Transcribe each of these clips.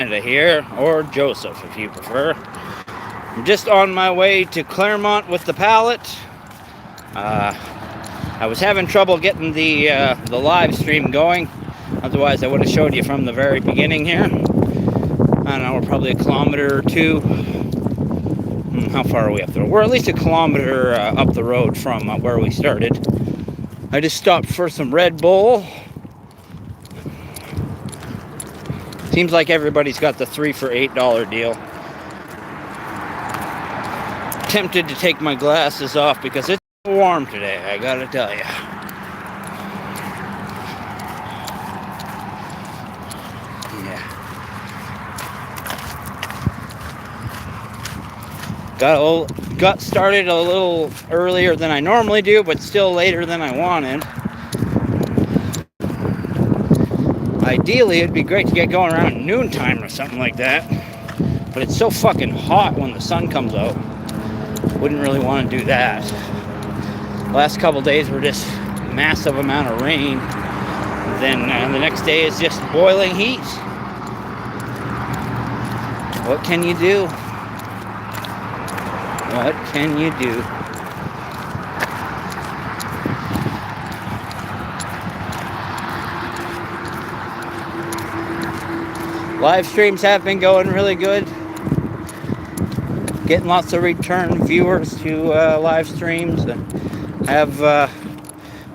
Here, or Joseph if you prefer. I'm just on my way to Claremont with the pallet. I was having trouble getting the live stream going. Otherwise, I would have showed you from the very beginning here. I don't know, we're probably a kilometer or two. How far are we up there? We're at least a kilometer up the road from where we started. I just stopped for some Red Bull. Seems like everybody's got the 3 for $8 deal. Tempted to take my glasses off because it's warm today, I gotta tell you. Yeah. Got started a little earlier than I normally do, but still later than I wanted. Ideally, it'd be great to get going around noontime or something like that. But it's so fucking hot when the sun comes out. Wouldn't really want to do that. The last couple days were just massive amount of rain. Then the next day is just boiling heat. What can you do? What can you do? Live streams have been going really good. Getting lots of return viewers to live streams. Have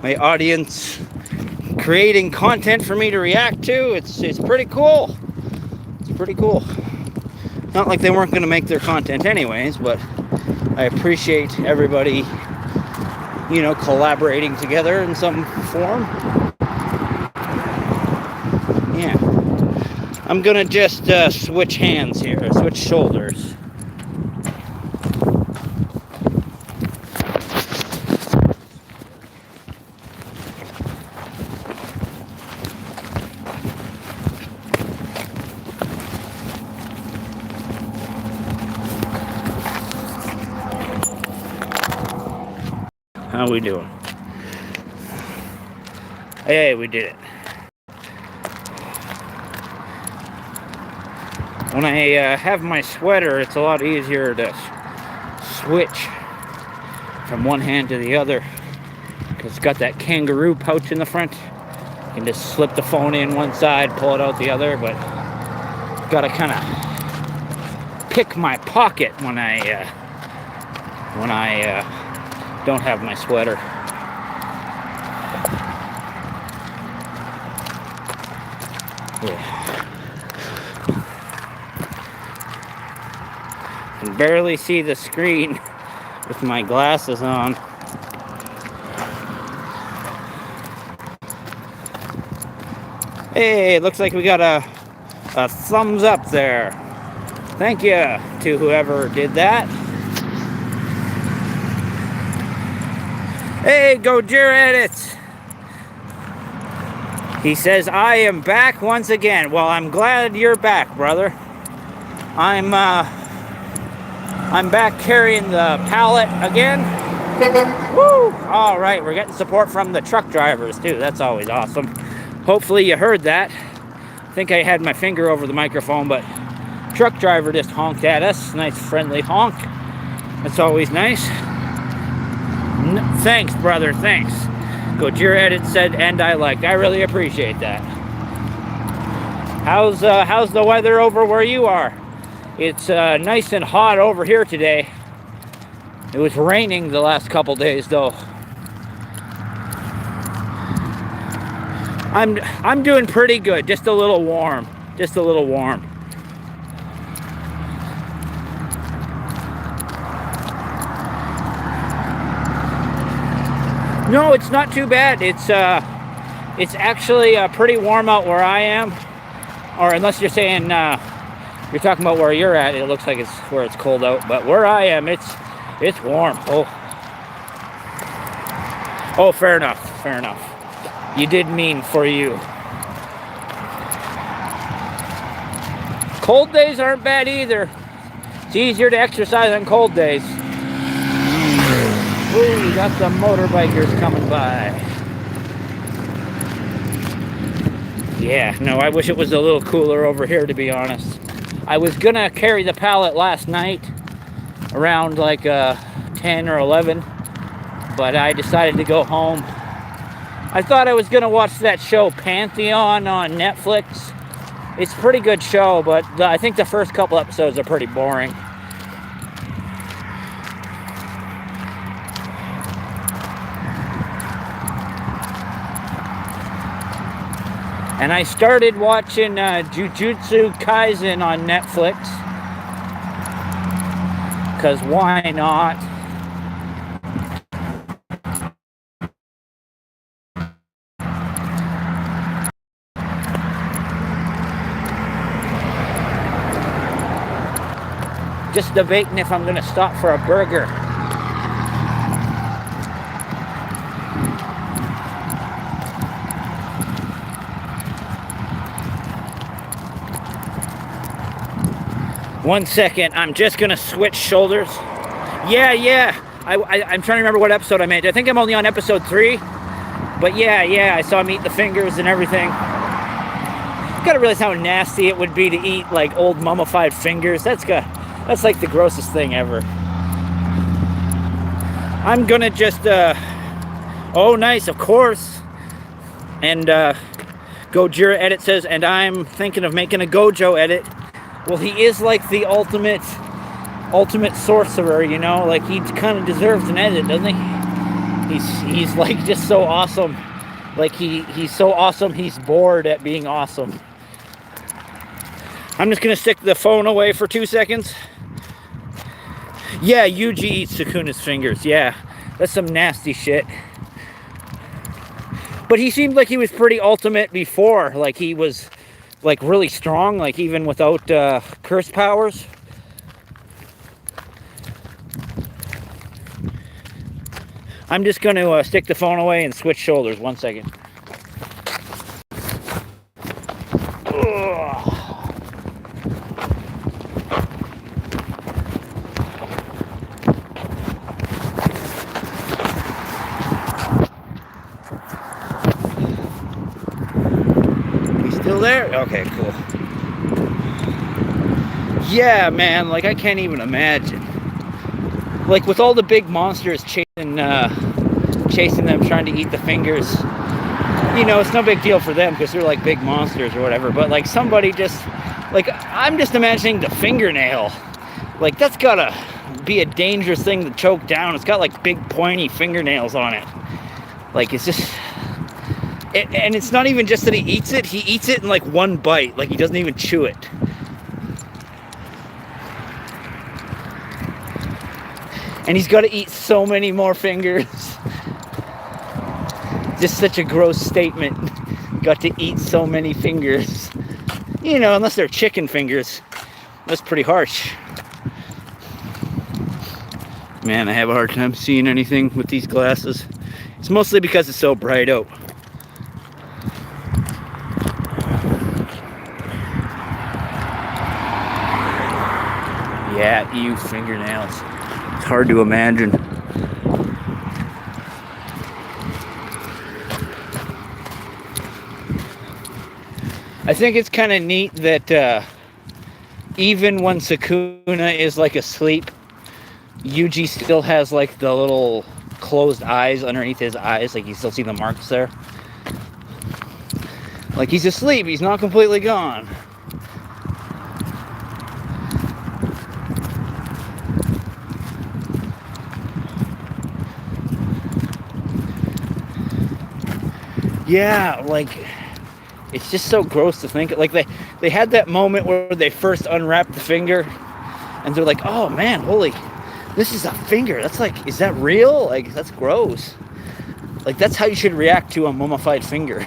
my audience creating content for me to react to. It's pretty cool. It's pretty cool. Not like they weren't going to make their content anyways, but I appreciate everybody, collaborating together in some form. Yeah. I'm gonna just switch hands here, switch shoulders. How we doing? Hey, we did it. When I have my sweater, it's a lot easier to switch from one hand to the other because it's got that kangaroo pouch in the front. You can just slip the phone in one side, pull it out the other, but gotta kind of pick my pocket when I don't have my sweater. Yeah. Can barely see the screen with my glasses on. Hey, it looks like we got a thumbs up there. Thank you to whoever did that. Hey, Gojira Edits. He says, I am back once again. Well, I'm glad you're back, brother. I'm back carrying the pallet again. Woo! All right, we're getting support from the truck drivers too. That's always awesome. Hopefully you heard that. I think I had my finger over the microphone, but truck driver just honked at us. Nice friendly honk. That's always nice. Thanks, brother. Thanks. Gojira Edit said, and I liked. I really appreciate that. How's the weather over where you are? It's nice and hot over here today. It was raining the last couple days, though. I'm doing pretty good. Just a little warm. Just a little warm. No, it's not too bad. It's actually pretty warm out where I am. Or unless you're saying you're talking about where you're at, it looks like it's where it's cold out. But where I am, it's warm. Oh, fair enough. Fair enough. You did mean for you. Cold days aren't bad either. It's easier to exercise on cold days. Ooh, we got some motorbikers coming by. Yeah, no, I wish it was a little cooler over here, to be honest. I was gonna carry the pallet last night around like 10 or 11, but I decided to go home. I thought I was gonna watch that show Pantheon on Netflix. It's a pretty good show, but I think the first couple episodes are pretty boring. And I started watching Jujutsu Kaisen on Netflix. Because why not? Just debating if I'm going to stop for a burger. One second, I'm just gonna switch shoulders. Yeah. I'm trying to remember what episode I made. I think I'm only on episode 3. But yeah, I saw him eat the fingers and everything. Gotta realize how nasty it would be to eat like old mummified fingers. That's like the grossest thing ever. I'm gonna just oh nice, of course. And Gojira edit says, and I'm thinking of making a Gojo edit. Well, he is like the ultimate sorcerer, you know? Like, he kind of deserves an edit, doesn't he? He's like just so awesome. Like, he's so awesome, he's bored at being awesome. I'm just gonna stick the phone away for 2 seconds. Yeah, Yuji eats Sukuna's fingers. Yeah, that's some nasty shit. But he seemed like he was pretty ultimate before. Like, he was like really strong, like even without curse powers. I'm just going to stick the phone away and switch shoulders. 1 second. Ugh. Still there? Okay, cool. Yeah, man, like I can't even imagine. Like with all the big monsters chasing them, trying to eat the fingers. You know, it's no big deal for them because they're like big monsters or whatever. But like somebody just, like I'm just imagining the fingernail. Like that's gotta be a dangerous thing to choke down. It's got like big pointy fingernails on it. Like it's just. And it's not even just that he eats it in like one bite. Like he doesn't even chew it. And he's got to eat so many more fingers. Just such a gross statement. Got to eat so many fingers. You know, unless they're chicken fingers. That's pretty harsh. Man, I have a hard time seeing anything with these glasses. It's mostly because it's so bright out. Yeah, ew, fingernails. It's hard to imagine. I think it's kind of neat that even when Sukuna is like asleep, Yuji still has like the little closed eyes underneath his eyes. Like you still see the marks there. Like he's asleep, he's not completely gone. Yeah, like, it's just so gross to think. Like, they had that moment where they first unwrapped the finger, and they're like, oh, man, holy, this is a finger. That's like, is that real? Like, that's gross. Like, that's how you should react to a mummified finger.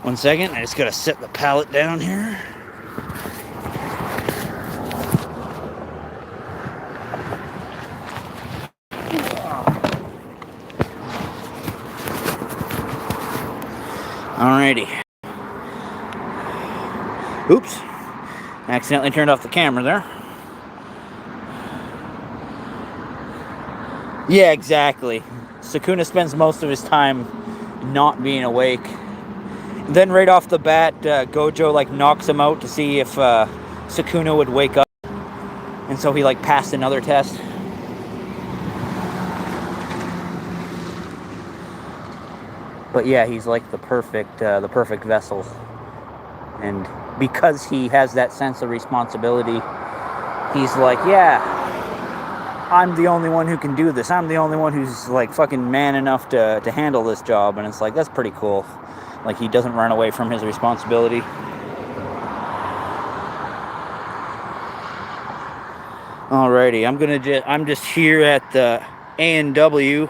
1 second, I just gotta set the pallet down here. Alrighty. Oops. Accidentally turned off the camera there. Yeah, exactly. Sukuna spends most of his time not being awake. Then right off the bat, Gojo like knocks him out to see if Sukuna would wake up, and so he like passed another test. But yeah, he's like the perfect vessel, and because he has that sense of responsibility, he's like, yeah, I'm the only one who can do this. I'm the only one who's like fucking man enough to handle this job, and it's like that's pretty cool. Like he doesn't run away from his responsibility. Alrighty, I'm just here at the A&W,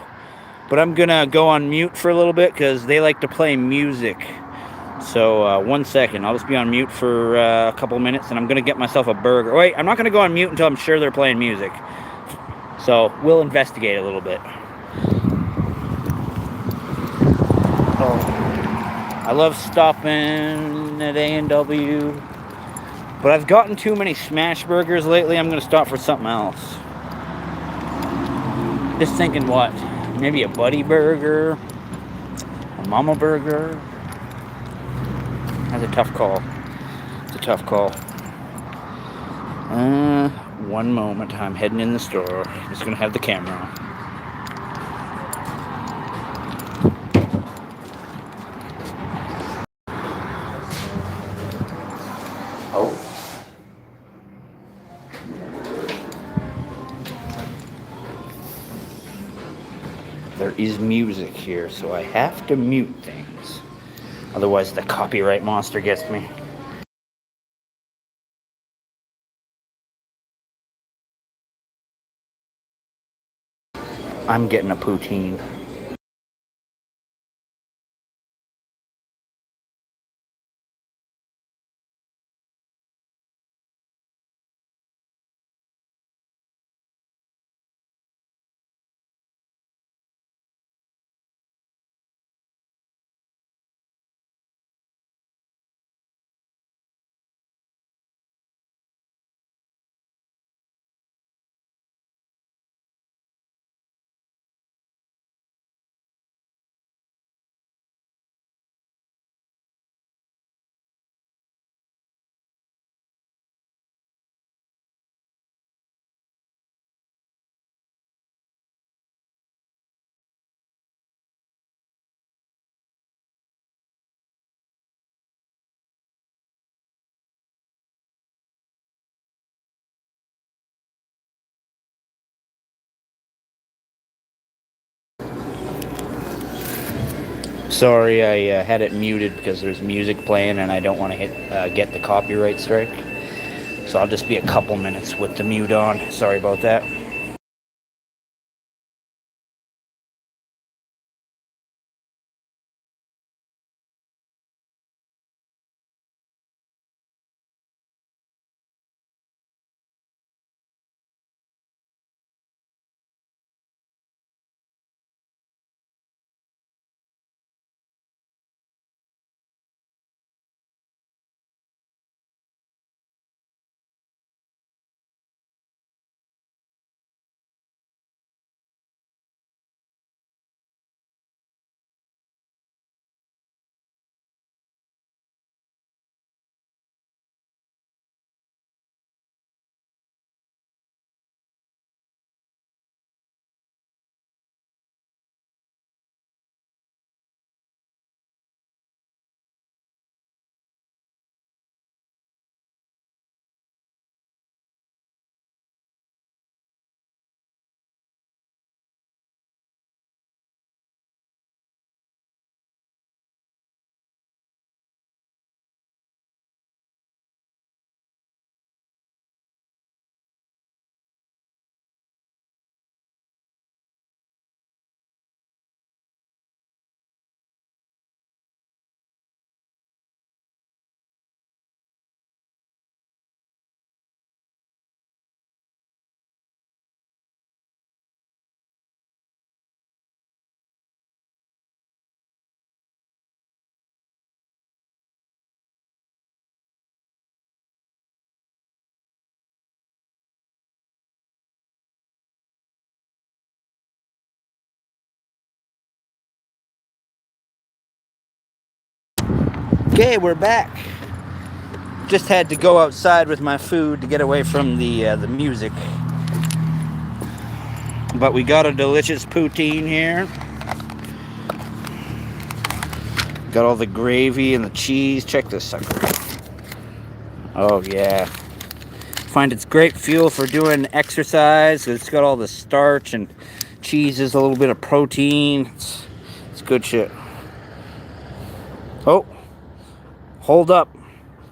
but I'm gonna go on mute for a little bit because they like to play music. So 1 second, I'll just be on mute for a couple minutes, and I'm gonna get myself a burger. Wait, I'm not gonna go on mute until I'm sure they're playing music. So we'll investigate a little bit. Oh, I love stopping at A&W, but I've gotten too many smash burgers lately. I'm gonna stop for something else. Just thinking, what? Maybe a buddy burger, a mama burger. That's a tough call. It's a tough call. 1 moment. I'm heading in the store. Just gonna have the camera on. Oh. There is music here, so I have to mute things. Otherwise, the copyright monster gets me. I'm getting a poutine. Sorry, I had it muted because there's music playing and I don't want to get the copyright strike. So I'll just be a couple minutes with the mute on. Sorry about that. Okay, we're back. Just had to go outside with my food to get away from the music. But we got a delicious poutine here. Got all the gravy and the cheese. Check this sucker. Oh yeah. Find it's great fuel for doing exercise. It's got all the starch and cheeses, a little bit of protein. It's good shit. Oh, hold up.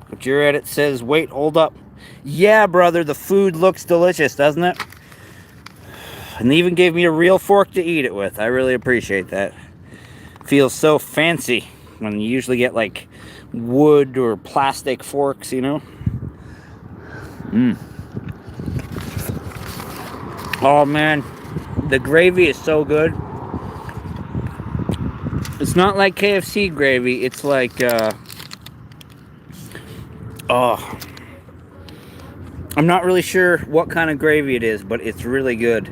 But your edit says, wait, hold up. Yeah, brother, the food looks delicious, doesn't it? And they even gave me a real fork to eat it with. I really appreciate that. Feels so fancy when you usually get like wood or plastic forks, you know? Oh man, the gravy is so good. It's not like KFC gravy. It's like, oh, I'm not really sure what kind of gravy it is, but it's really good.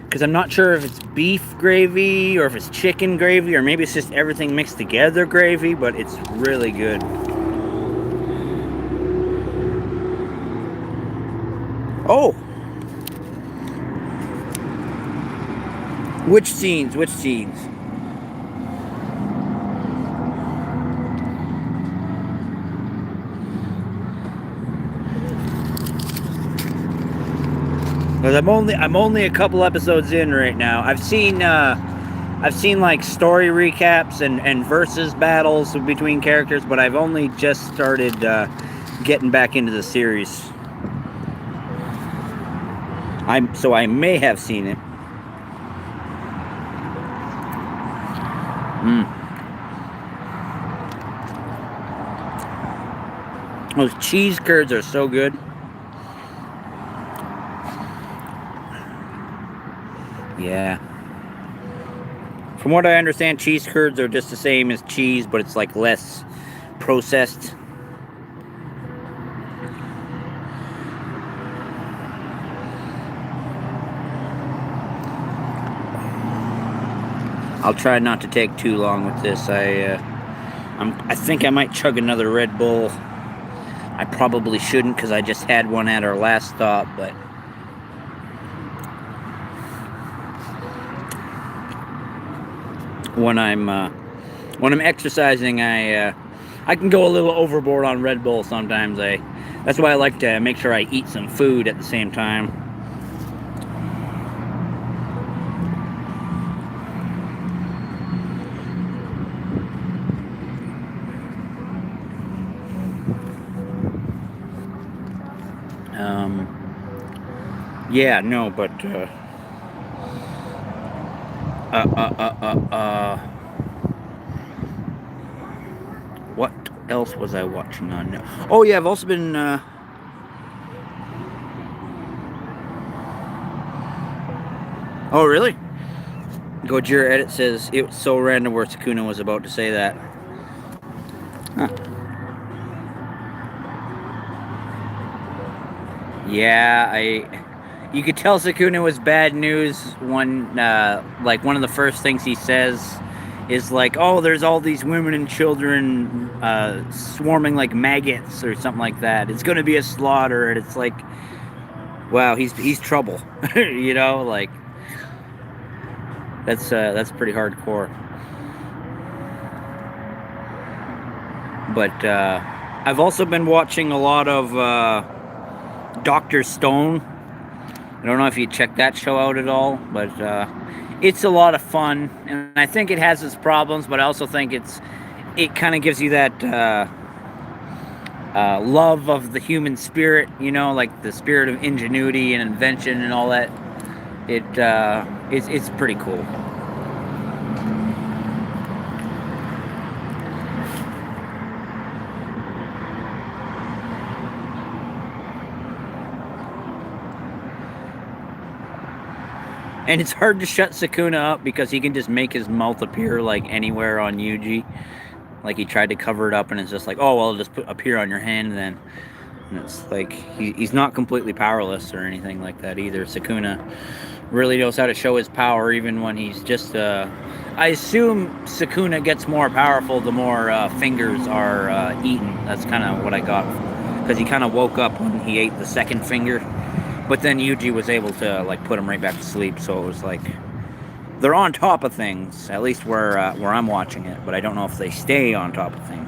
Because I'm not sure if it's beef gravy or if it's chicken gravy or maybe it's just everything mixed together gravy, but it's really good. Oh! Which scenes? Which scenes? Because I'm only a couple episodes in right now. I've seen like story recaps and versus battles between characters, but I've only just started getting back into the series. So I may have seen it. Those cheese curds are so good. Yeah. From what I understand, cheese curds are just the same as cheese, but it's like less processed. I'll try not to take too long with this. I think I might chug another Red Bull. I probably shouldn't because I just had one at our last stop, but when I'm exercising, I can go a little overboard on Red Bull sometimes. That's why I like to make sure I eat some food at the same time. Yeah, no, but what else was I watching on? Oh yeah, I've also been oh really? Gojira edit says it was so random where Sakuna was about to say that. Huh. Yeah, you could tell Sakuna was bad news when, like, one of the first things he says is like, oh, there's all these women and children swarming like maggots or something like that. It's going to be a slaughter, and it's like, wow, he's trouble, you know, like that's pretty hardcore. But I've also been watching a lot of Dr. Stone. I don't know if you check that show out at all, but it's a lot of fun, and I think it has its problems, but I also think it kind of gives you that love of the human spirit, you know, like the spirit of ingenuity and invention and all that. It's pretty cool. And it's hard to shut Sakuna up because he can just make his mouth appear like anywhere on Yuji. Like he tried to cover it up and it's just like, oh, well, it'll just appear on your hand then. And it's like, he's not completely powerless or anything like that either, Sakuna. Really knows how to show his power even when he's just I assume Sukuna gets more powerful the more fingers are eaten. That's kind of what I got, because he kind of woke up when he ate the second finger, but then Yuji was able to like put him right back to sleep. So it was like they're on top of things, at least where I'm watching it. But I don't know if they stay on top of things.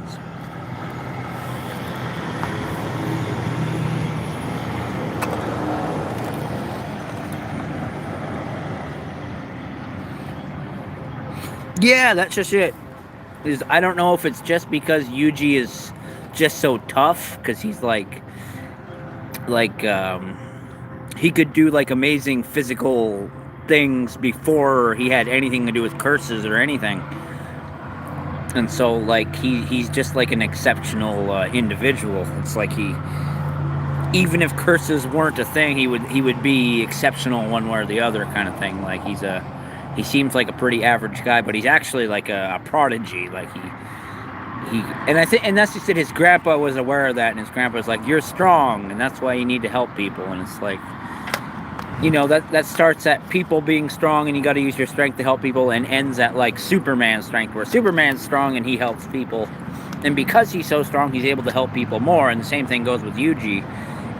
Yeah, that's just it. I don't know if it's just because Yuji is just so tough, because he's like he could do like amazing physical things before he had anything to do with curses or anything, and so like he's just like an exceptional individual. It's like even if curses weren't a thing, he would be exceptional one way or the other, kind of thing. Like he seems like a pretty average guy, but he's actually like a prodigy. Like and that's just it. His grandpa was aware of that, and his grandpa was like, "You're strong, and that's why you need to help people." And it's like, that starts at people being strong, and you got to use your strength to help people, and ends at like Superman's strength, where Superman's strong and he helps people, and because he's so strong, he's able to help people more. And the same thing goes with Yuji.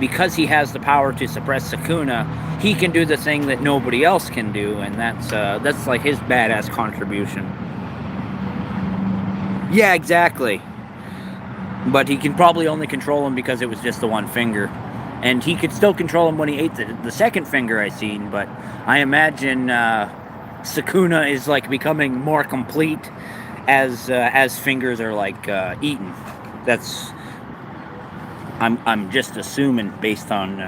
Because he has the power to suppress Sukuna, he can do the thing that nobody else can do, and that's like his badass contribution. Yeah, exactly. But he can probably only control him because it was just the one finger. And he could still control him when he ate the second finger I seen, but I imagine Sukuna is like becoming more complete as fingers are like eaten. I'm just assuming based on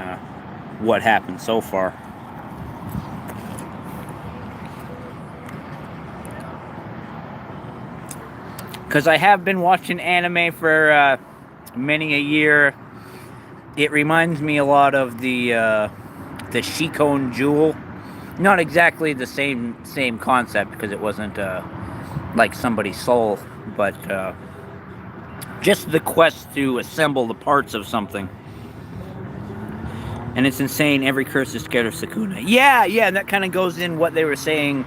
what happened so far. Because I have been watching anime for many a year. It reminds me a lot of the Shikon Jewel. Not exactly the same concept, because it wasn't like somebody's soul, but just the quest to assemble the parts of something. And it's insane. Every curse is scared of Sukuna. Yeah, and that kind of goes in what they were saying.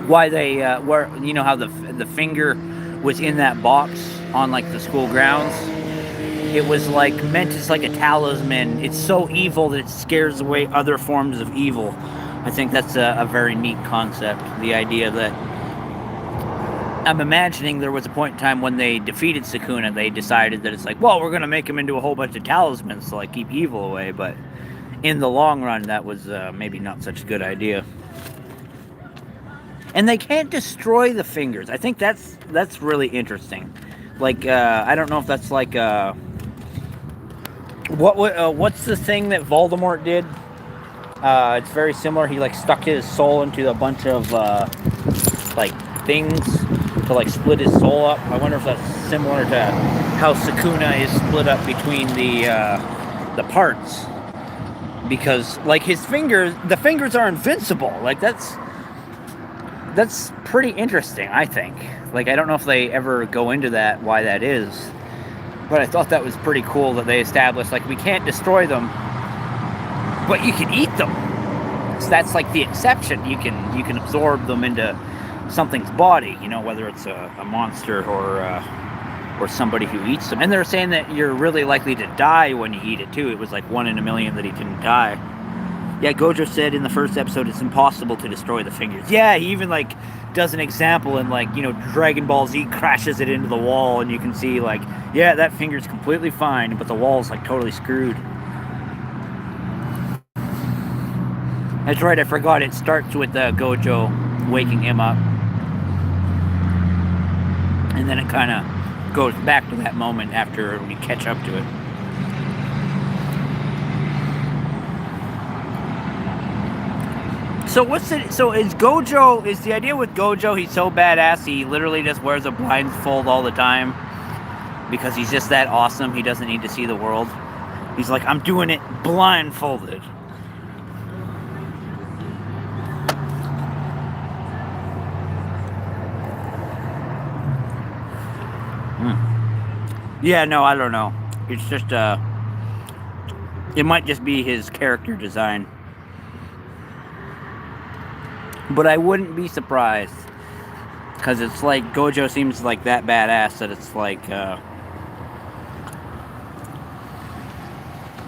Why they were, how the finger was in that box on like the school grounds. It was like meant as like a talisman. It's so evil that it scares away other forms of evil. I think that's a very neat concept. The idea that I'm imagining there was a point in time when they defeated Sukuna, they decided that it's like, well, we're going to make him into a whole bunch of talismans to like keep evil away. But in the long run, that was maybe not such a good idea. And they can't destroy the fingers. I think that's really interesting. Like, I don't know if that's like what's the thing that Voldemort did? It's very similar. He like stuck his soul into a bunch of like things to like split his soul up. I wonder if that's similar to how Sukuna is split up between the parts, because like the fingers are invincible. Like that's pretty interesting, I think. Like, I don't know if they ever go into that, why that is, but I thought that was pretty cool that they established, like, we can't destroy them, but you can eat them. So that's like the exception. You can absorb them into something's body, whether it's a monster or somebody who eats them. And they're saying that you're really likely to die when you eat it too. It was like 1 in a million that he didn't die. Yeah, Gojo said in the first episode it's impossible to destroy the fingers. Yeah, he even like does an example, and like, Dragon Ball Z crashes it into the wall, and you can see like, yeah, that finger's completely fine, but the wall's like totally screwed. That's right, I forgot. It starts with Gojo waking him up, and then it kind of goes back to that moment after we catch up to it. So is the idea with Gojo, he's so badass, he literally just wears a blindfold all the time because he's just that awesome, he doesn't need to see the world. He's like, I'm doing it blindfolded. Yeah, no, I don't know. It's just, it might just be his character design. But I wouldn't be surprised. Because it's like, Gojo seems like that badass that it's like,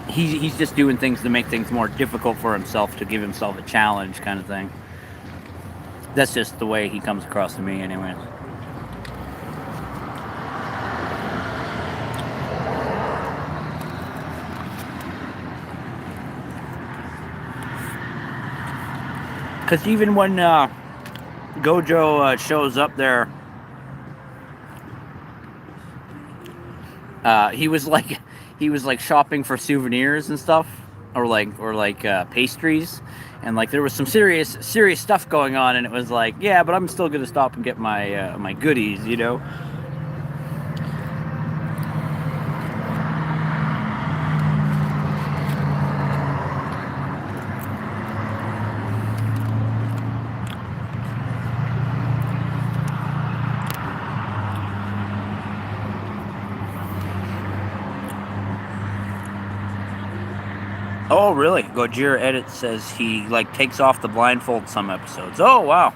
he's just doing things to make things more difficult for himself, to give himself a challenge kind of thing. That's just the way he comes across to me anyways. Because even when Gojo shows up there, he was like shopping for souvenirs and stuff, or like pastries, and like there was some serious stuff going on, and it was like, yeah, but I'm still gonna stop and get my my goodies, you know. Oh, really? Gojira Edit says he like takes off the blindfold some episodes. Oh, wow.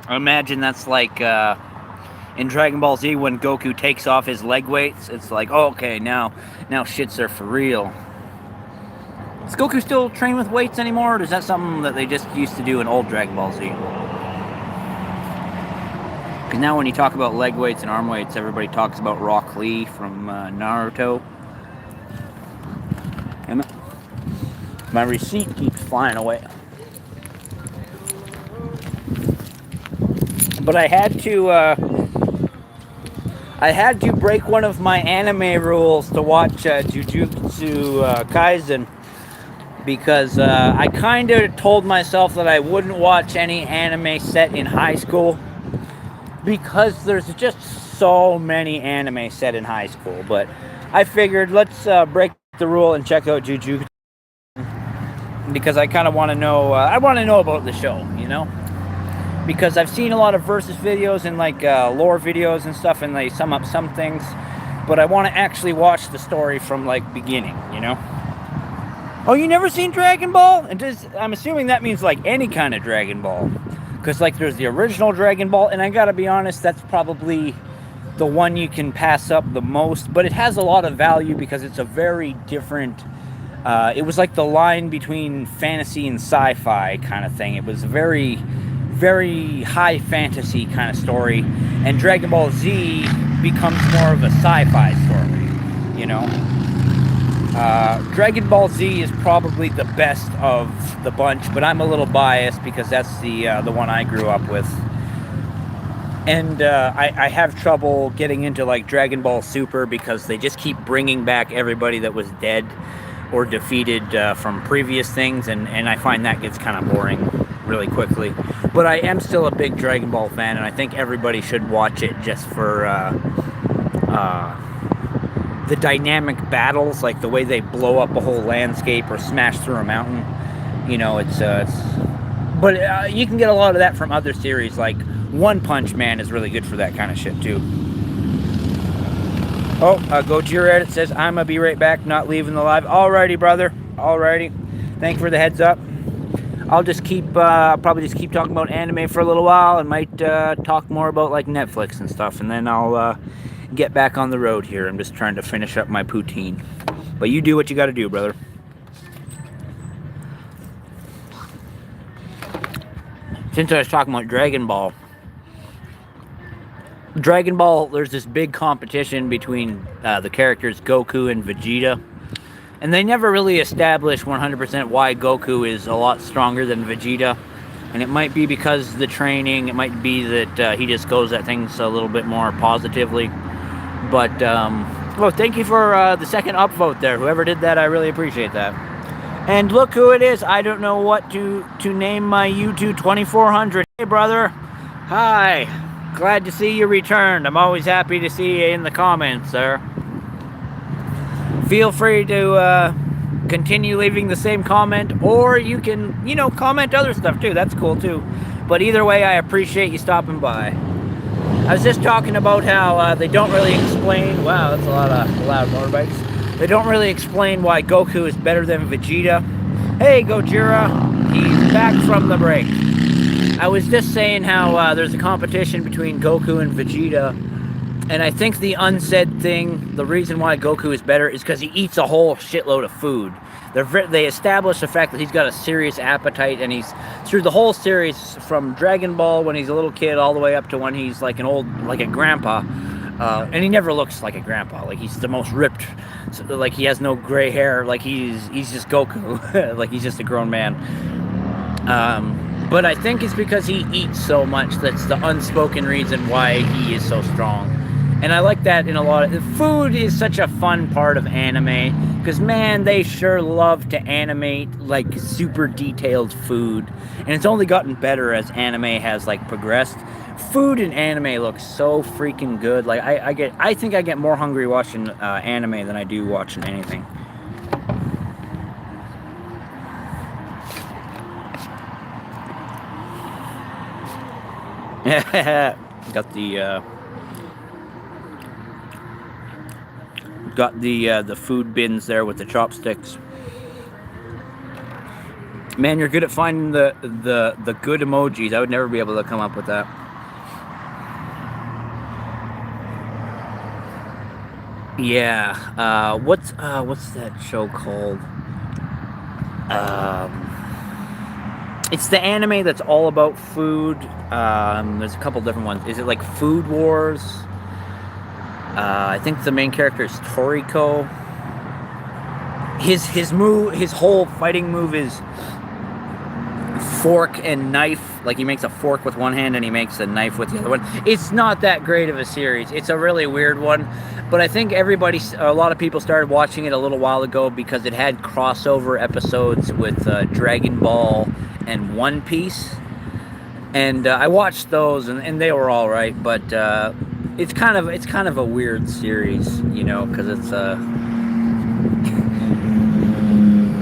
I imagine that's like in Dragon Ball Z when Goku takes off his leg weights. It's like, oh, okay, now shits are for real. Does Goku still train with weights anymore, or is that something that they just used to do in old Dragon Ball Z? Because now when you talk about leg weights and arm weights, everybody talks about Rock Lee from Naruto. Damn it. My receipt keeps flying away. But I had to break one of my anime rules to watch Jujutsu Kaisen, because I kind of told myself that I wouldn't watch any anime set in high school, because there's just so many anime set in high school. But I figured, let's break the rule and check out Jujutsu, because I kind of want to know. I want to know about the show, you know, because I've seen a lot of versus videos and like lore videos and stuff, and they sum up some things, but I want to actually watch the story from like beginning, you know. Oh, you never seen Dragon Ball? And I'm assuming that means like any kind of Dragon Ball, because like there's the original Dragon Ball, and I gotta be honest, that's probably the one you can pass up the most, but it has a lot of value because it's a very different. It was like the line between fantasy and sci-fi kind of thing. It was a very, very high fantasy kind of story, and Dragon Ball Z becomes more of a sci-fi story, you know. Dragon Ball Z is probably the best of the bunch, but I'm a little biased because that's the one I grew up with. And I have trouble getting into like Dragon Ball Super because they just keep bringing back everybody that was dead or defeated from previous things, and I find that gets kind of boring really quickly. But I am still a big Dragon Ball fan, and I think everybody should watch it just for the dynamic battles, like the way they blow up a whole landscape or smash through a mountain. You know, but you can get a lot of that from other series, like One Punch Man is really good for that kind of shit too. Oh, Gojira Edit says, I'm gonna be right back, not leaving the live. Alrighty, brother. Alrighty. Thanks for the heads up. I'll just probably just keep talking about anime for a little while, and might talk more about like Netflix and stuff, and then I'll get back on the road here. I'm just trying to finish up my poutine. But you do what you gotta do, brother. Since I was talking about Dragon Ball, there's this big competition between the characters Goku and Vegeta, and they never really establish 100% why Goku is a lot stronger than Vegeta, and it might be because of the training, it might be that he just goes at things a little bit more positively, but well, thank you for the second upvote there. Whoever did that, I really appreciate that. And look who it is. I don't know what to name my YouTube 2400. Hey, brother. Hi. Glad to see you returned. I'm always happy to see you in the comments, sir. Feel free to continue leaving the same comment, or you can, you know, comment other stuff too. That's cool too. But either way, I appreciate you stopping by. I was just talking about how they don't really explain. Wow, that's a lot of loud motorbikes. They don't really explain why Goku is better than Vegeta. Hey, Gojira. He's back from the break. I was just saying how there's a competition between Goku and Vegeta, and I think the unsaid thing, the reason why Goku is better is because he eats a whole shitload of food. They establish the fact that he's got a serious appetite, and he's through the whole series from Dragon Ball when he's a little kid all the way up to when he's like a grandpa, and he never looks like a grandpa. Like he's the most ripped, like he has no gray hair. Like he's just Goku, like he's just a grown man. But I think it's because he eats so much. That's the unspoken reason why he is so strong. And I like that in a lot of... Food is such a fun part of anime. Because, man, they sure love to animate, like, super detailed food. And it's only gotten better as anime has, like, progressed. Food in anime looks so freaking good. Like, I think I get more hungry watching anime than I do watching anything. Got the food bins there with the chopsticks. Man, you're good at finding the good emojis. I would never be able to come up with that. Yeah. What's that show called? It's the anime that's all about food. There's a couple different ones. Is it like Food Wars? I think the main character is Toriko. His whole fighting move is fork and knife. Like he makes a fork with one hand and he makes a knife with the other one. It's not that great of a series. It's a really weird one. But I think a lot of people started watching it a little while ago because it had crossover episodes with Dragon Ball and One Piece. And I watched those and they were all right. But it's kind of a weird series, you know, because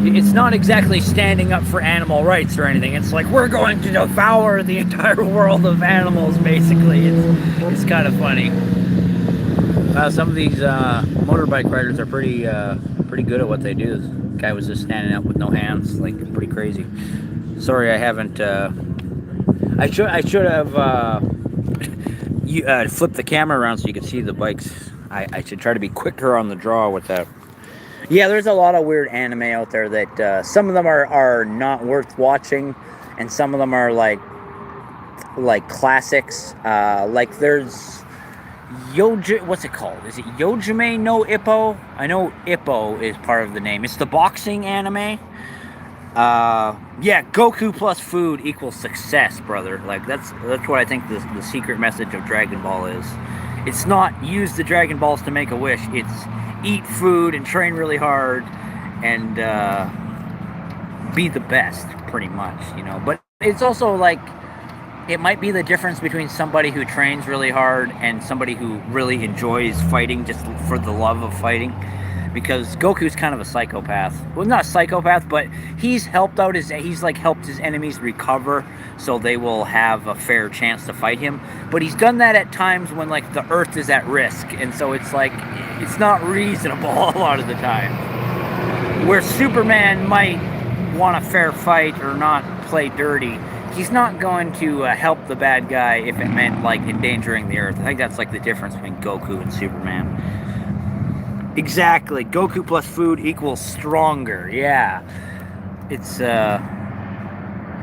it's not exactly standing up for animal rights or anything. It's like we're going to devour the entire world of animals. Basically, it's kind of funny. Some of these motorbike riders are pretty good at what they do. This guy was just standing up with no hands, like pretty crazy. Sorry, I haven't. I should have. You flip the camera around so you can see the bikes. I should try to be quicker on the draw with that. Yeah, there's a lot of weird anime out there that some of them are not worth watching, and some of them are like classics. Like there's what's it called? Is it Yojime no Ippo? I know Ippo is part of the name. It's the boxing anime. Yeah, Goku plus food equals success, brother. Like that's what I think the secret message of Dragon Ball is. It's not use the Dragon Balls to make a wish. It's eat food and train really hard and be the best, pretty much, you know. But it's also like it might be the difference between somebody who trains really hard and somebody who really enjoys fighting just for the love of fighting. Because Goku's kind of a psychopath. Well, not a psychopath, but he's helped his enemies recover so they will have a fair chance to fight him. But he's done that at times when like the earth is at risk, and so it's like it's not reasonable a lot of the time. Where Superman might want a fair fight or not play dirty, he's not going to help the bad guy if it meant like endangering the earth. I think that's like the difference between Goku and Superman. Exactly. Goku plus food equals stronger. Yeah. It's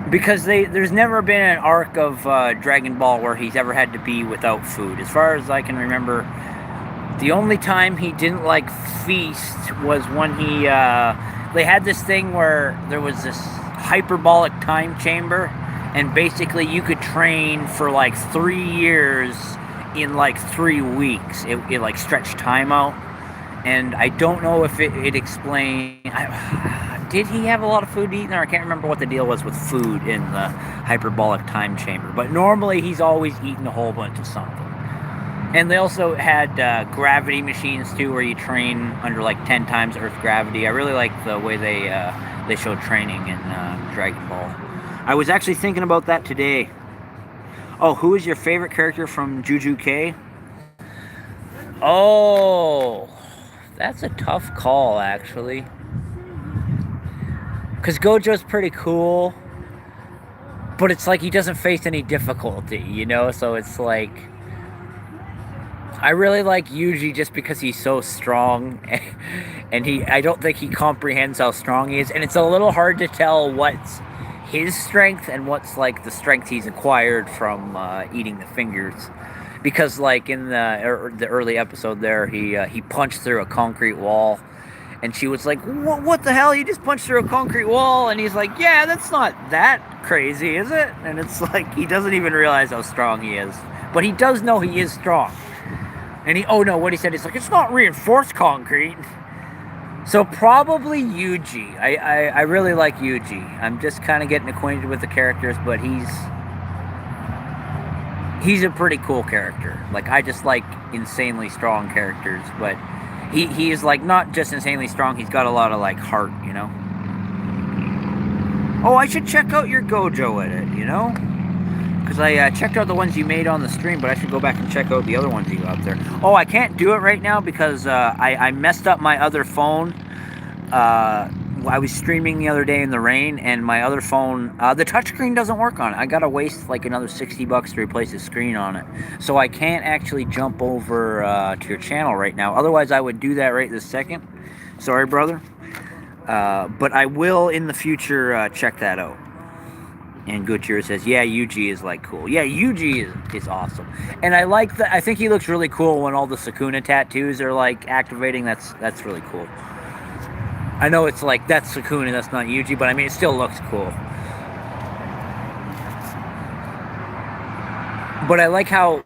because there's never been an arc of Dragon Ball where he's ever had to be without food. As far as I can remember, the only time he didn't like feast was when they had this thing where there was this hyperbolic time chamber, and basically you could train for like 3 years in like 3 weeks. It like stretched time out. And I don't know if it explained... did he have a lot of food to eat? Or I can't remember what the deal was with food in the hyperbolic time chamber. But normally he's always eating a whole bunch of something. And they also had gravity machines too, where you train under like 10 times Earth gravity. I really like the way they showed training in Dragon Ball. I was actually thinking about that today. Oh, who is your favorite character from Jujutsu? Oh... That's a tough call, actually. Because Gojo's pretty cool. but it's like he doesn't face any difficulty, you know? So it's like, I really like Yuji just because he's so strong, and I don't think he comprehends how strong he is, and it's a little hard to tell what's his strength and what's like the strength he's acquired from eating the fingers, because like in the early episode there, he punched through a concrete wall, and she was like, what the hell, you just punched through a concrete wall? And he's like, yeah, that's not that crazy, is it? And it's like, he doesn't even realize how strong he is, but he does know he is strong. And what he said is like, it's not reinforced concrete. So probably Yuji. I really like Yuji. I'm just kind of getting acquainted with the characters, but he's a pretty cool character. Like, I just like insanely strong characters, but he is like not just insanely strong, he's got a lot of like heart, you know? Oh, I should check out your Gojo edit, you know? Because I checked out the ones you made on the stream, but I should go back and check out the other ones you got there. Oh, I can't do it right now because I messed up my other phone. I was streaming the other day in the rain, and my other phone, the touchscreen doesn't work on it. I gotta waste like another $60 to replace the screen on it. So I can't actually jump over to your channel right now. Otherwise, I would do that right this second. Sorry, brother. But I will in the future check that out. And Goodyear says, yeah, Yuji is like cool. Yeah, Yuji is awesome. And I think he looks really cool when all the Sukuna tattoos are like activating. That's really cool. I know it's like, that's Sukuna, that's not Yuji, but I mean, it still looks cool. But I like how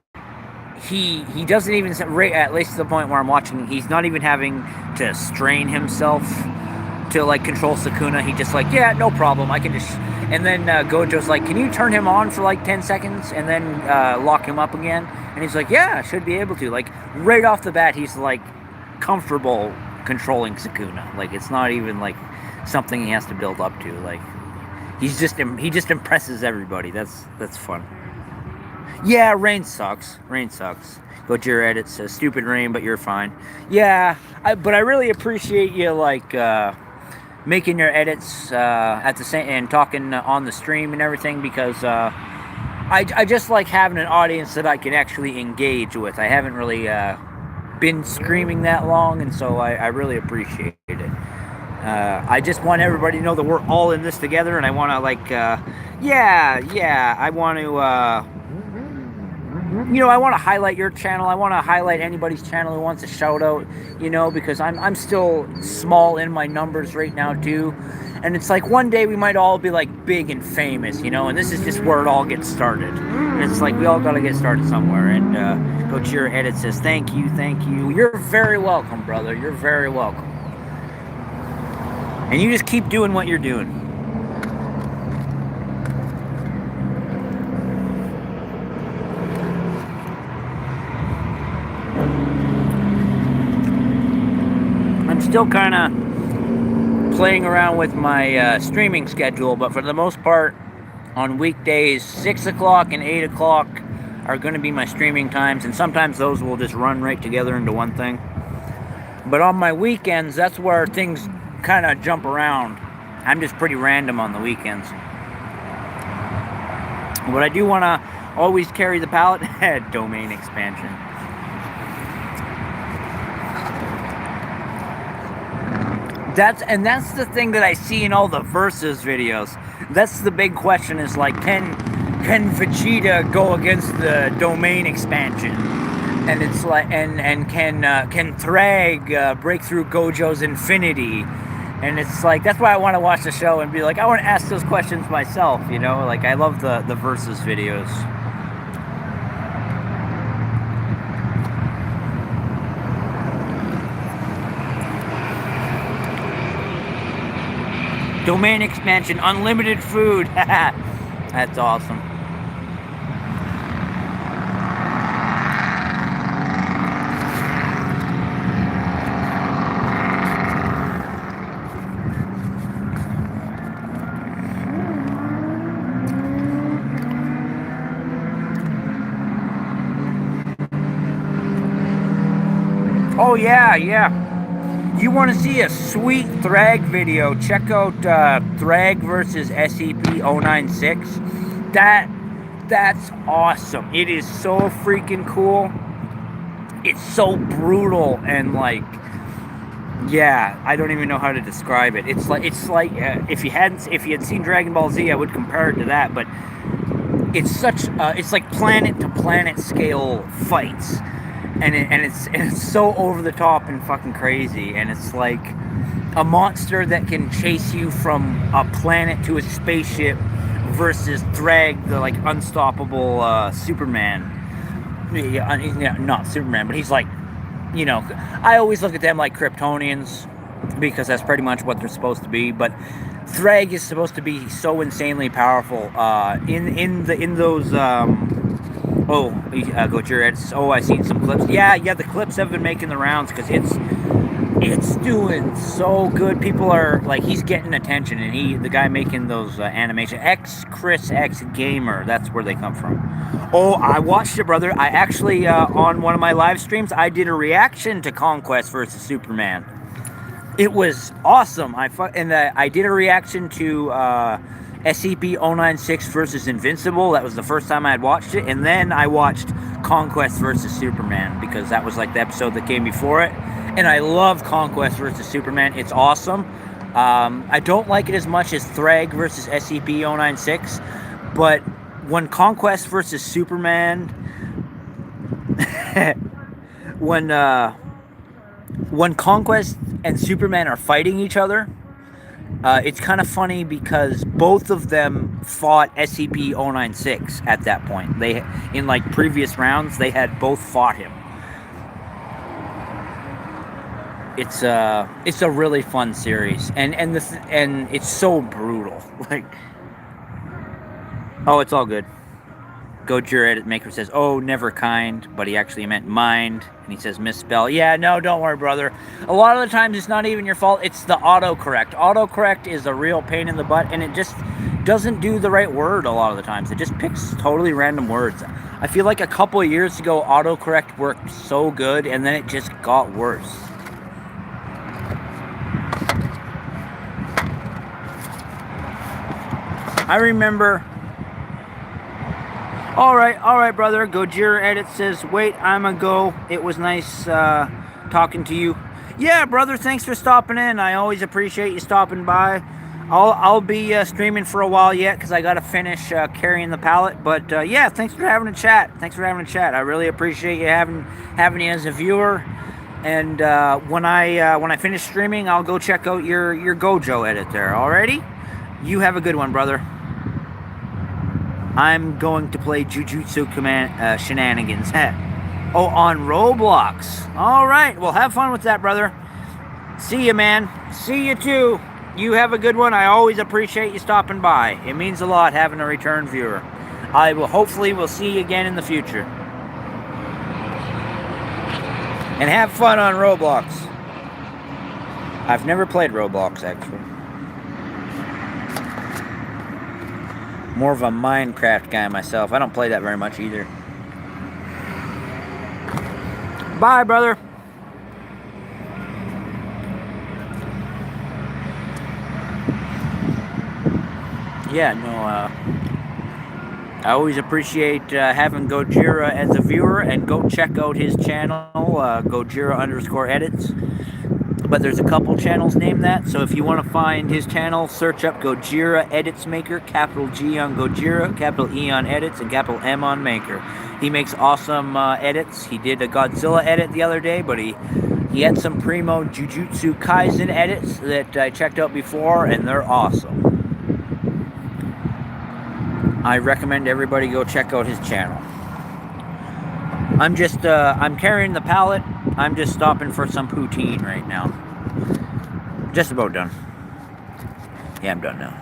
he doesn't even, at least to the point where I'm watching, he's not even having to strain himself to like control Sukuna. He just like, yeah, no problem, I can just, and then Gojo's like, can you turn him on for like 10 seconds and then lock him up again? And he's like, yeah, I should be able to. Like, right off the bat, he's like comfortable controlling Sukuna. Like, it's not even like something he has to build up to. Like, he just impresses everybody. That's fun. Yeah, rain sucks. Gojo edit says, stupid rain, but you're fine. Yeah, but I really appreciate you like making your edits at the same and talking on the stream and everything, because I just like having an audience that I can actually engage with. I haven't really been streaming that long, and so I really appreciate it. I just want everybody to know that we're all in this together, and I want to like I want to I want to highlight your channel. I want to highlight anybody's channel who wants a shout out, because I'm still small in my numbers right now too. And it's like one day we might all be like big and famous, and this is just where it all gets started. And it's like we all got to get started somewhere. And Gojo edit says, thank you. You're very welcome, brother. You're very welcome. And you just keep doing what you're doing. Still kind of playing around with my streaming schedule, but for the most part, on weekdays, 6 o'clock and 8 o'clock are going to be my streaming times, and sometimes those will just run right together into one thing. But on my weekends, that's where things kind of jump around. I'm just pretty random on the weekends. But I do want to always carry the pallet domain expansion. That's the thing that I see in all the Versus videos. That's the big question, is like, can Vegeta go against the domain expansion? And it's like, and can Thrag break through Gojo's infinity? And it's like, that's why I want to watch the show and be like, I want to ask those questions myself, Like, I love the Versus videos. Domain expansion, unlimited food. That's awesome. Oh yeah. You want to see a sweet Thrag video, check out Thrag versus SCP-096. That's awesome. It is so freaking cool. It's so brutal and like, yeah, I don't even know how to describe it. It's like if you had seen Dragon Ball Z, I would compare it to that. But it's like planet to planet scale fights, and it's so over the top and fucking crazy. And it's like a monster that can chase you from a planet to a spaceship versus Thrag, the like unstoppable Superman. Yeah, not Superman, but he's like, you know, I always look at them like Kryptonians because that's pretty much what they're supposed to be. But Thrag is supposed to be so insanely powerful. In those Gojira. Oh, I've seen some clips. Yeah, the clips have been making the rounds because it's doing so good. People are like, he's getting attention, and the guy making those animation, Chris X Gamer, that's where they come from. Oh, I watched it, brother. I actually on one of my live streams, I did a reaction to Conquest versus Superman. It was awesome. I did a reaction to SCP-096 versus Invincible. That was the first time I had watched it, and then I watched Conquest versus Superman because that was like the episode that came before it. And I love Conquest versus Superman. It's awesome. I don't like it as much as Thrag versus SCP-096, but when Conquest versus Superman, when Conquest and Superman are fighting each other, it's kind of funny because both of them fought SCP-096 at that point. In like previous rounds, they had both fought him. It's a really fun series, and it's so brutal. Like, oh, it's all good. Gojira Edit Maker says, oh, never kind, but he actually meant mind, and he says misspell. Yeah, no, don't worry, brother. A lot of the times it's not even your fault. It's the autocorrect. Autocorrect is a real pain in the butt, and it just doesn't do the right word a lot of the times. It just picks totally random words. I feel like a couple of years ago, autocorrect worked so good, and then it just got worse. I remember. All right, brother. Gojira Edit says, wait, I'ma go. It was nice talking to you. Yeah, brother, thanks for stopping in. I always appreciate you stopping by. I'll be streaming for a while yet because I got to finish carrying the pallet. But yeah, thanks for having a chat. I really appreciate you having you as a viewer. And when I finish streaming, I'll go check out your Gojo edit there. Alrighty? You have a good one, brother. I'm going to play Jujutsu Command Shenanigans. Oh, on Roblox. Alright, well, have fun with that, brother. See you, man. See you, too. You have a good one. I always appreciate you stopping by. It means a lot having a return viewer. I will hopefully will see you again in the future. And have fun on Roblox. I've never played Roblox, actually. More of a Minecraft guy myself. I don't play that very much either. Bye, brother. Yeah, no, I always appreciate having Gojira as a viewer, and go check out his channel, Gojira_edits. But there's a couple channels named that, so if you want to find his channel, search up Gojira Edits Maker, capital G on Gojira, capital E on Edits, and capital M on Maker. He makes awesome edits. He did a Godzilla edit the other day, but he had some primo Jujutsu Kaisen edits that I checked out before, and they're awesome. I recommend everybody go check out his channel. I'm carrying the pallet. I'm just stopping for some poutine right now. Just about done. Yeah, I'm done now.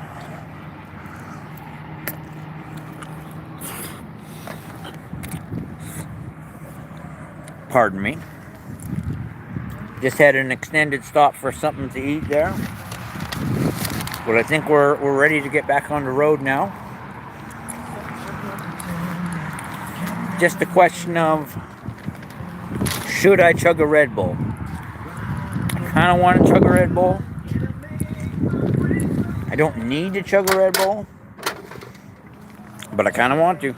Pardon me. Just had an extended stop for something to eat there. But I think we're ready to get back on the road now. Just a question of, should I chug a Red Bull? I kind of want to chug a Red Bull. I don't need to chug a Red Bull. but I kind of want to.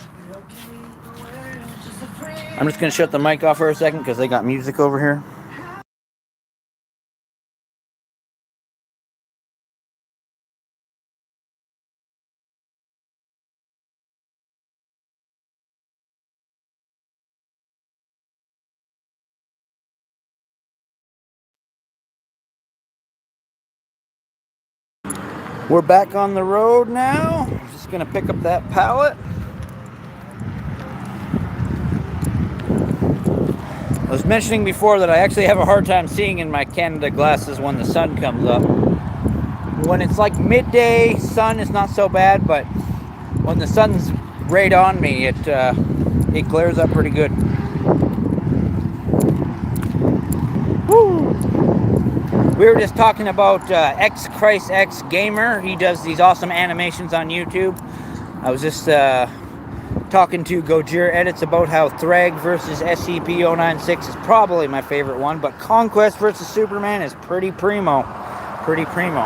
I'm just going to shut the mic off for a second because they got music over here. We're back on the road now. I'm just going to pick up that pallet. I was mentioning before that I actually have a hard time seeing in my Canada glasses when the sun comes up. When it's like midday sun, it's not so bad, but when the sun's right on me, it glares up pretty good. Woo! We were just talking about X Christ X Gamer. He does these awesome animations on YouTube. I was just talking to Gojira Edits about how Thrag versus SCP-096 is probably my favorite one, but Conquest versus Superman is pretty primo. Pretty primo.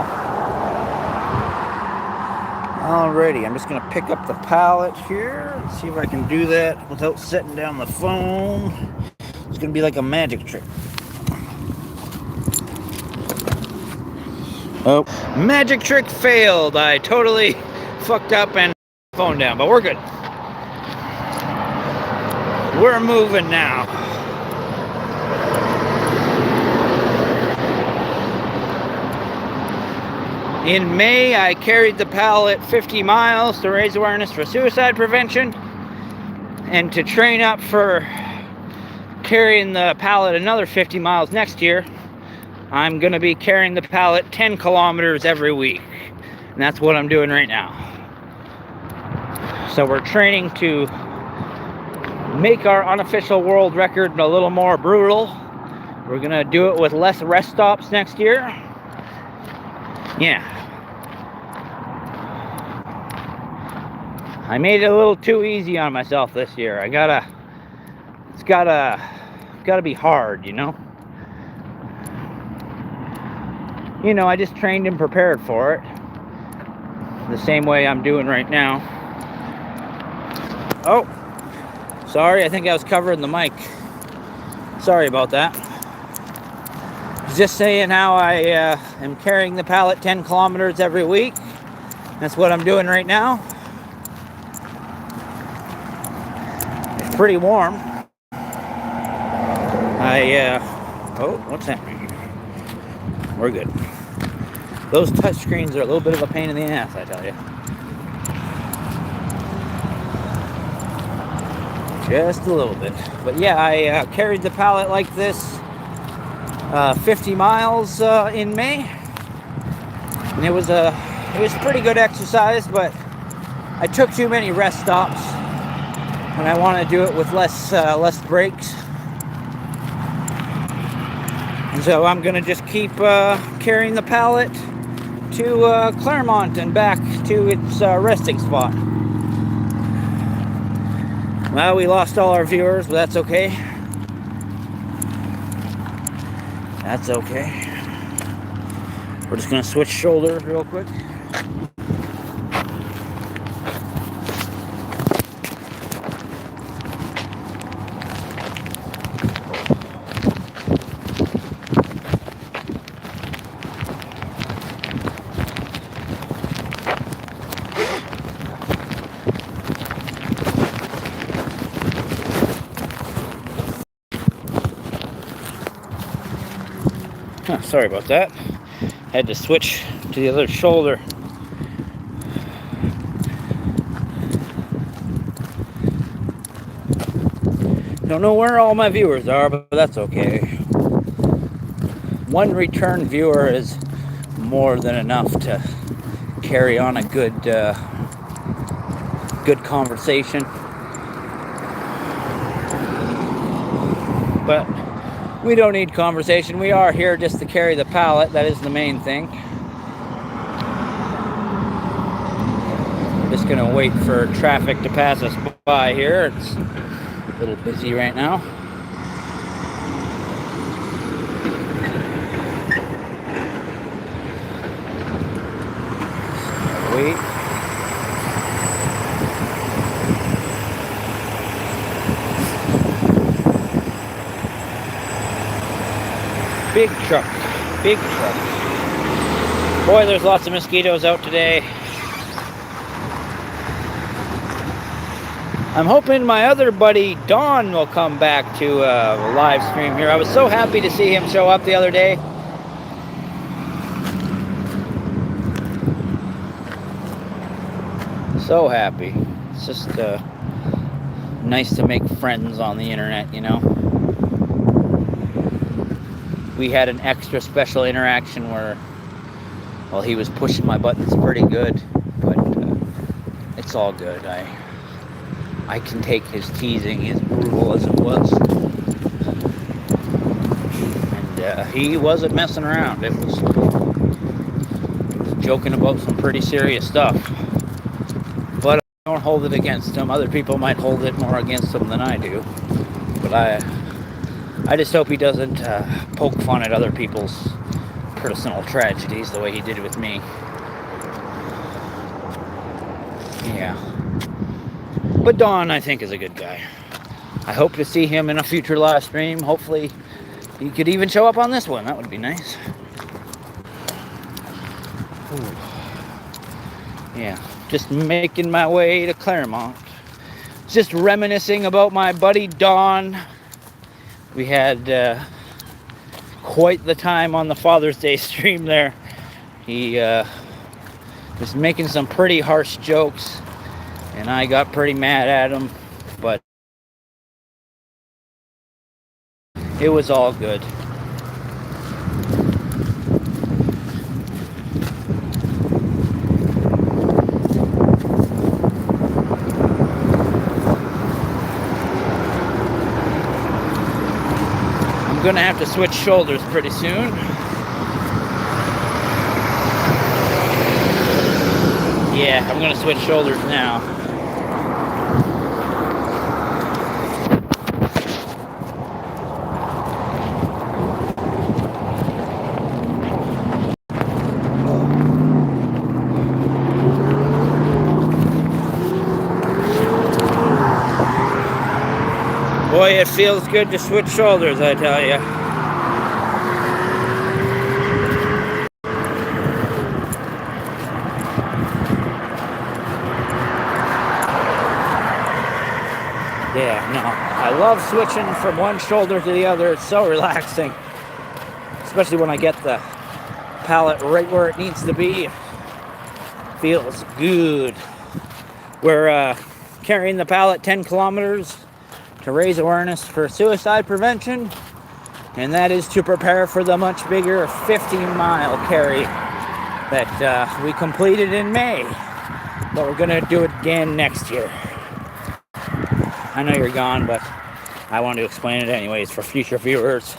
Alrighty, I'm just going to pick up the pallet here. Let's see if I can do that without setting down the phone. It's going to be like a magic trick. Oh, magic trick failed. I totally fucked up and put the phone down, but we're good. We're moving now. In May, I carried the pallet 50 miles to raise awareness for suicide prevention and to train up for carrying the pallet another 50 miles next year. I'm going to be carrying the pallet 10 kilometers every week, and that's what I'm doing right now. So we're training to make our unofficial world record a little more brutal. We're going to do it with less rest stops next year. Yeah. I made it a little too easy on myself this year. It's gotta be hard, you know? You know, I just trained and prepared for it. The same way I'm doing right now. Oh, sorry, I think I was covering the mic. Sorry about that. Just saying how I am carrying the pallet 10 kilometers every week. That's what I'm doing right now. It's pretty warm. Oh, what's happening? We're good. Those touch screens are a little bit of a pain in the ass, I tell you. Just a little bit. But yeah, I carried the pallet like this 50 miles in May. And it was pretty good exercise, but I took too many rest stops. And I want to do it with less breaks. And so I'm going to just keep carrying the pallet to Claremont and back to its resting spot. Well, we lost all our viewers, but that's okay. That's okay. We're just going to switch shoulders real quick. Oh, sorry about that. Had to switch to the other shoulder. Don't know where all my viewers are, but that's okay. One return viewer is more than enough to carry on a good conversation. But we don't need conversation. We are here just to carry the pallet. That is the main thing. Just gonna wait for traffic to pass us by here. It's a little busy right now. Wait. Big trucks. Big trucks. Boy, there's lots of mosquitoes out today. I'm hoping my other buddy, Don, will come back to a live stream here. I was so happy to see him show up the other day. So happy. It's just nice to make friends on the internet, you know. We had an extra special interaction where, well, he was pushing my buttons pretty good, but it's all good. I can take his teasing, as brutal as it was. And he wasn't messing around. It was joking about some pretty serious stuff. But I don't hold it against him. Other people might hold it more against him than I do. But I just hope he doesn't poke fun at other people's personal tragedies the way he did with me. Yeah. But Don, I think, is a good guy. I hope to see him in a future live stream. Hopefully, he could even show up on this one. That would be nice. Ooh. Yeah, just making my way to Claremont. Just reminiscing about my buddy Don. We had quite the time on the Father's Day stream there. He was making some pretty harsh jokes, and I got pretty mad at him, but it was all good. I'm gonna have to switch shoulders pretty soon. Yeah, I'm gonna switch shoulders now. Boy, it feels good to switch shoulders, I tell you. Yeah, no, I love switching from one shoulder to the other. It's so relaxing, especially when I get the pallet right where it needs to be. It feels good. We're carrying the pallet 10 kilometers to raise awareness for suicide prevention, and that is to prepare for the much bigger 50-mile carry that we completed in May, but we're gonna do it again next year. I know you're gone, but I want to explain it anyways for future viewers.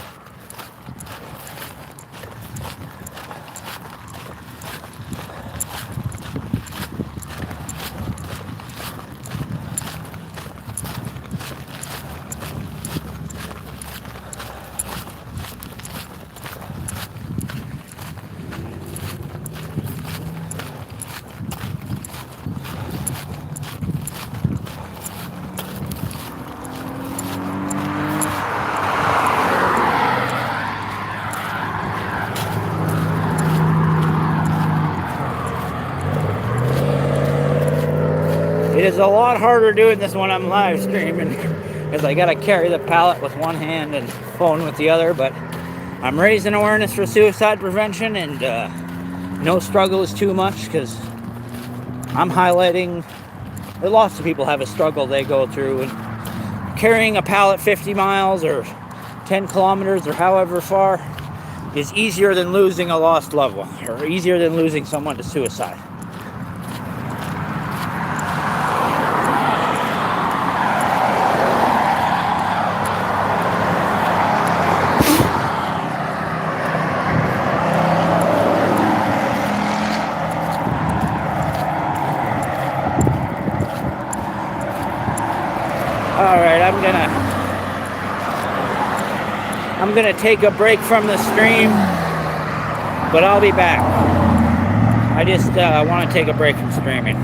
It is a lot harder doing this when I'm live streaming, because I gotta carry the pallet with one hand and phone with the other, but I'm raising awareness for suicide prevention, and no struggle is too much, because I'm highlighting that lots of people have a struggle they go through, and carrying a pallet 50 miles or 10 kilometers or however far is easier than losing a lost loved one, or easier than losing someone to suicide. Alright, I'm gonna take a break from the stream, but I'll be back. I just want to take a break from streaming.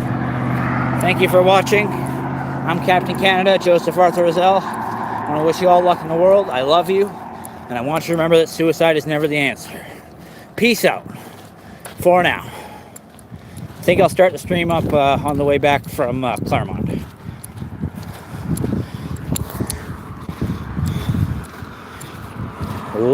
Thank you for watching. I'm Captain Canada, Joseph Arthur Rizal. I want to wish you all luck in the world. I love you. And I want you to remember that suicide is never the answer. Peace out. For now. I think I'll start the stream up on the way back from Claremont.